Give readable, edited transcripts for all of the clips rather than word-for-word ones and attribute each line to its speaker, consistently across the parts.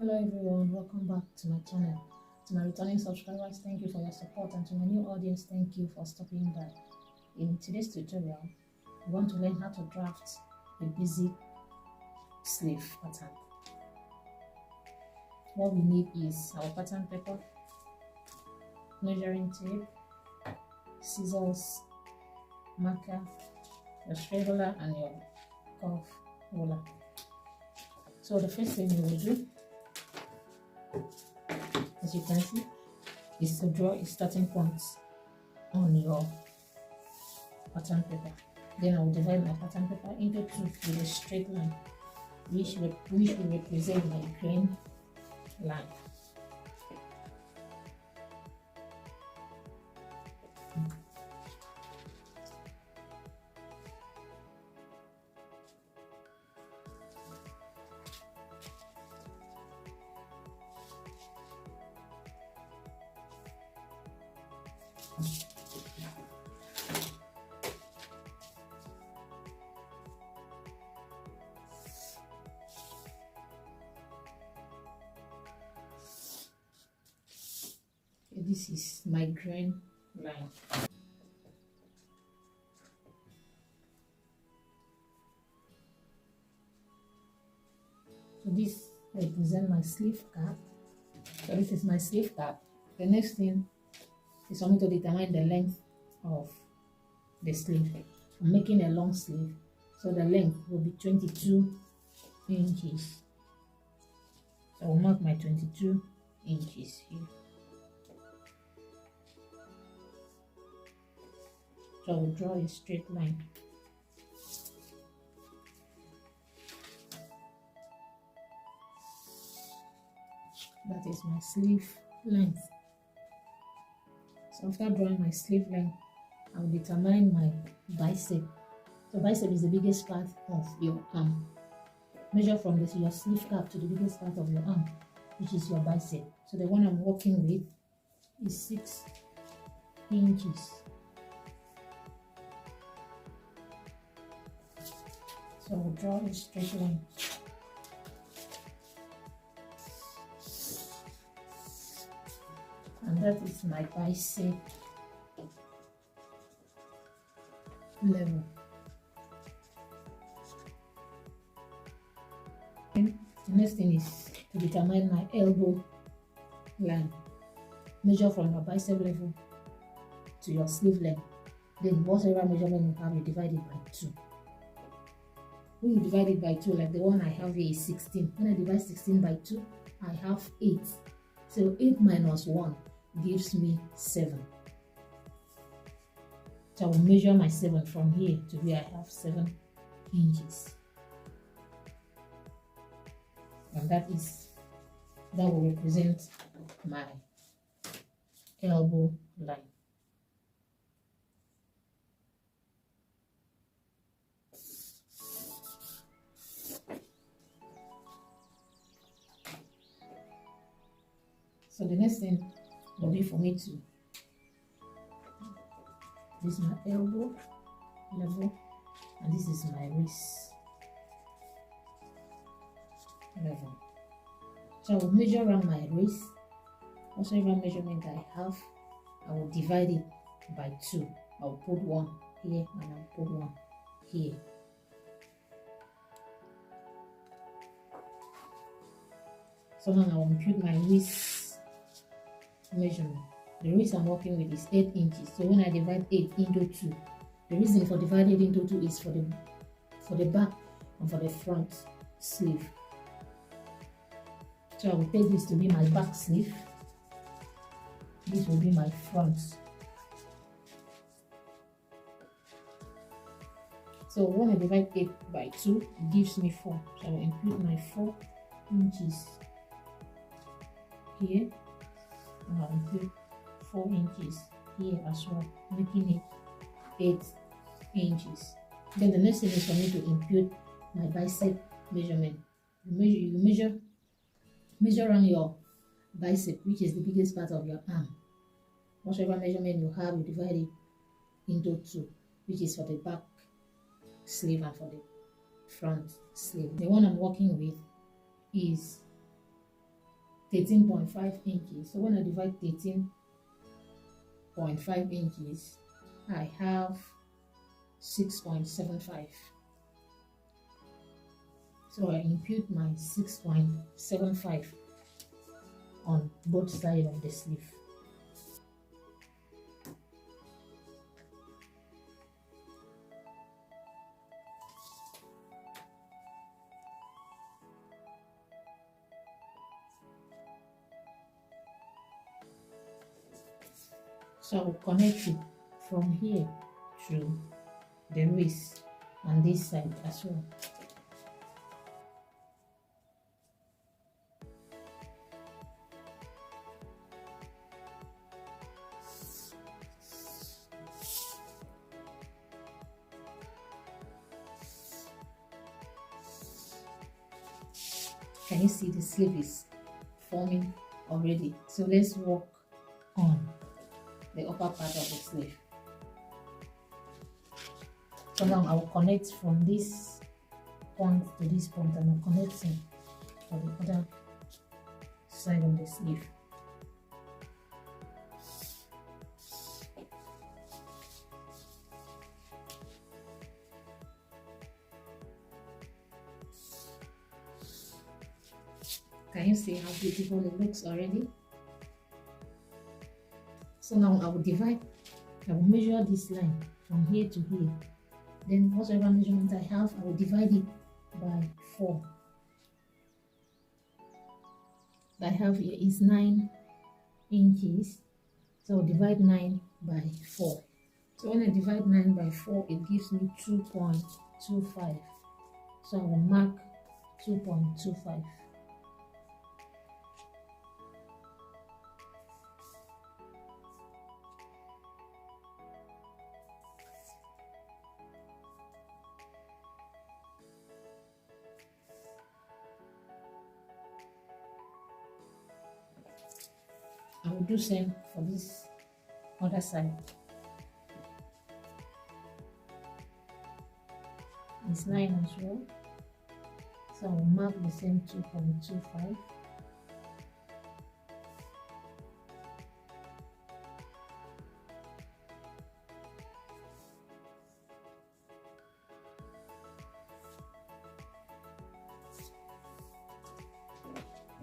Speaker 1: Hello everyone, welcome back to my channel. To my returning subscribers, thank you for your support, and to my new audience, thank you for stopping by. In today's tutorial, we want to learn how to draft a basic sleeve pattern. What we need is our pattern paper, measuring tape, scissors, marker, your straight ruler and your curve ruler. So the first thing you will do, as you can see, is to draw a starting point on your pattern paper. Then I will divide my pattern paper into two with a straight line, which will represent my grain line. This is my grain line. So this represents my sleeve cap. So this is my sleeve cap. The next thing is for me to determine the length of the sleeve. I'm making a long sleeve, so the length will be 22 inches. So I'll mark my 22 inches here. So I will draw a straight line. That is my sleeve length. So after drawing my sleeve length, I will determine my bicep. So bicep is the biggest part of your arm. Measure from your sleeve cap to the biggest part of your arm, which is your bicep. So the one I'm working with is 6 inches. So I'll draw a straight line. And that is my bicep level. And the next thing is to determine my elbow line. Measure from your bicep level to your sleeve length. Then whatever measurement you have, you divide it by 2. When you divide it by 2, like the one I have here is 16. When I divide 16 by 2, I have 8. So 8 minus 1 gives me 7. So I will measure my 7 from here to where I have 7 inches. And that will represent my elbow line. So the next thing will be for me to, this is my elbow level, and this is my wrist level. So I will measure around my wrist. Whatever measurement I have, I will divide it by 2. I will put 1 here and I will put 1 here. So now I will impute my wrist measurement. The wrist I'm working with is 8 inches. So when I divide 8 into 2, the reason for dividing it into 2 is for the back and for the front sleeve. So I will take this to be my back sleeve. This will be my front. So when I divide 8 by 2, it gives me 4. So I will impute my 4 inches here, and I'll impute 4 inches here as well, making it 8 inches. Then the next thing is for me to impute my bicep measurement. You measure around your bicep, which is the biggest part of your arm. Whatever measurement you have, you divide it into 2, which is for the back sleeve and for the front sleeve. The one I'm working with is 13.5 inches. So when I divide 13.5 inches, I have 6.75. So I impute my 6.75 on both sides of the sleeve. So I will connect it from here to the wrist on this side as well. Can you see the sleeve is forming already? So let's work on the upper part of the sleeve. So now I will connect from this point to this point, and I'm connecting for the other side of the sleeve. Can you see how beautiful it looks already? So now I will measure this line from here to here. Then whatever measurement I have, I will divide it by 4. That I have here is 9 inches. So I'll divide 9 by 4. So when I divide 9 by 4, it gives me 2.25. So I will mark 2.25. I will do same for this other side. It's 9 as well. So I will mark the same 2.25.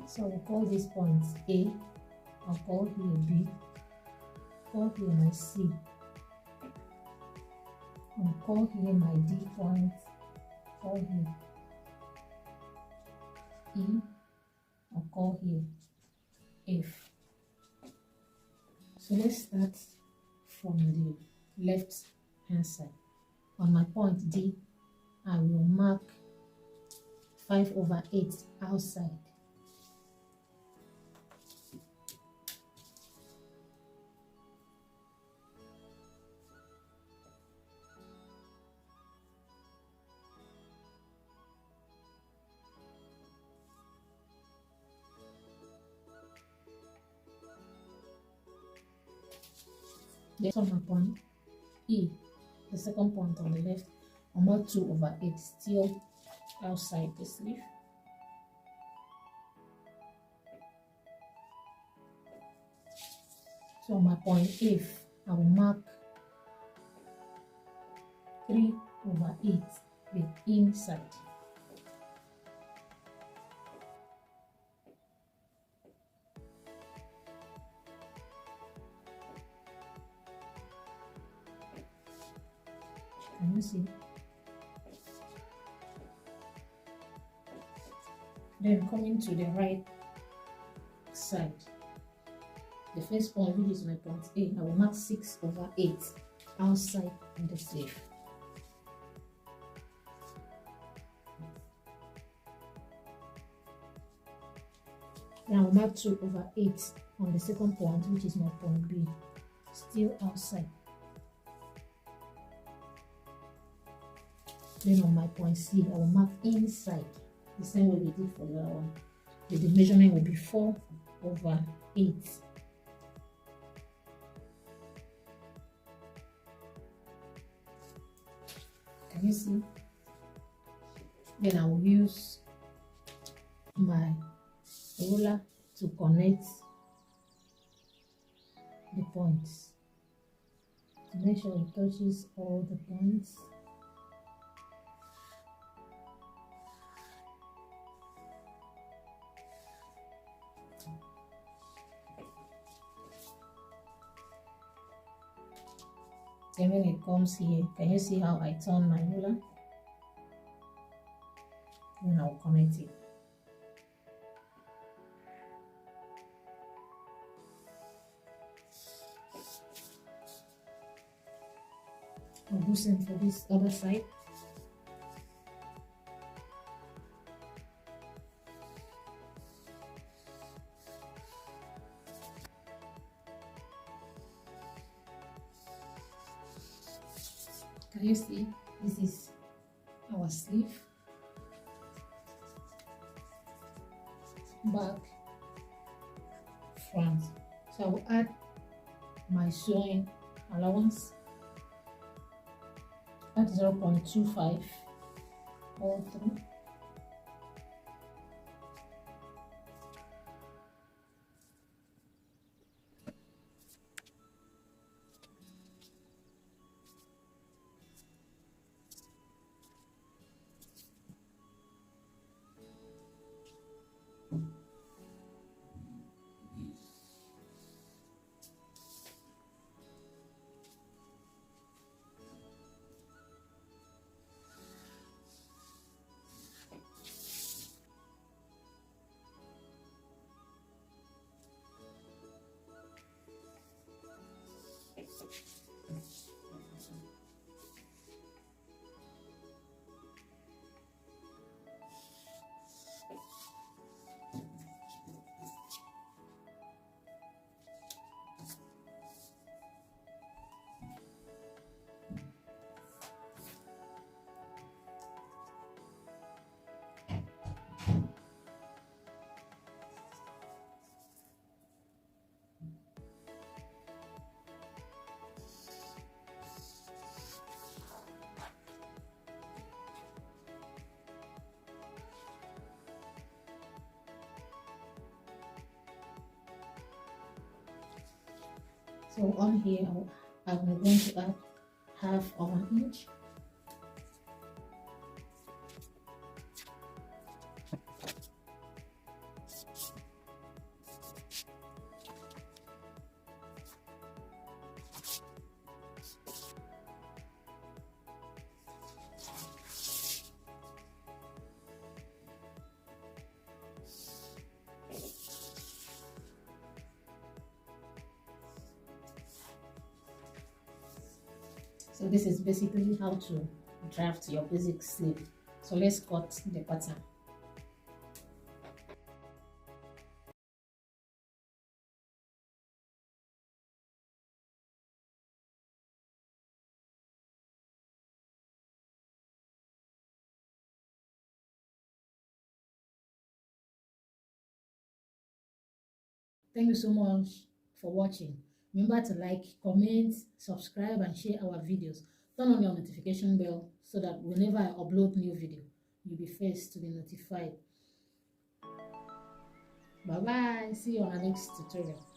Speaker 1: So we'll call this point A. I'll call here B, call here my C, I'll call here my D point, call here E, I'll call here F. So let's start from the left hand side. On my point D, I will mark 5/8 outside. Then on my point E, the second point on the left, I'm not 2/8, still outside the sleeve. So on my point F, I will mark 3/8, the inside. Can you see? Then coming to the right side, the first point, which is my point A, I will mark 6/8 outside the sleeve. Then I will mark 2/8 on the second point, which is my point B, still outside. Then on my point C, I will mark inside, the same way we did for the other one. The measurement will be 4/8. Can you see? Then I will use my ruler to connect the points, to make sure it touches all the points. Then when it comes here, can you see how I turn my ruler? Then I'll connect it. I'll do same for this other side. Can you see? This is our sleeve, back, front. So I will add my sewing allowance at 0.25 all through. So on here, I'm going to add half of an inch. So this is basically how to draft your basic sleeve. So let's cut the pattern. Thank you so much for watching. Remember to like, comment, subscribe, and share our videos. Turn on your notification bell so that whenever I upload new video, you'll be first to be notified. Bye bye. See you on our next tutorial.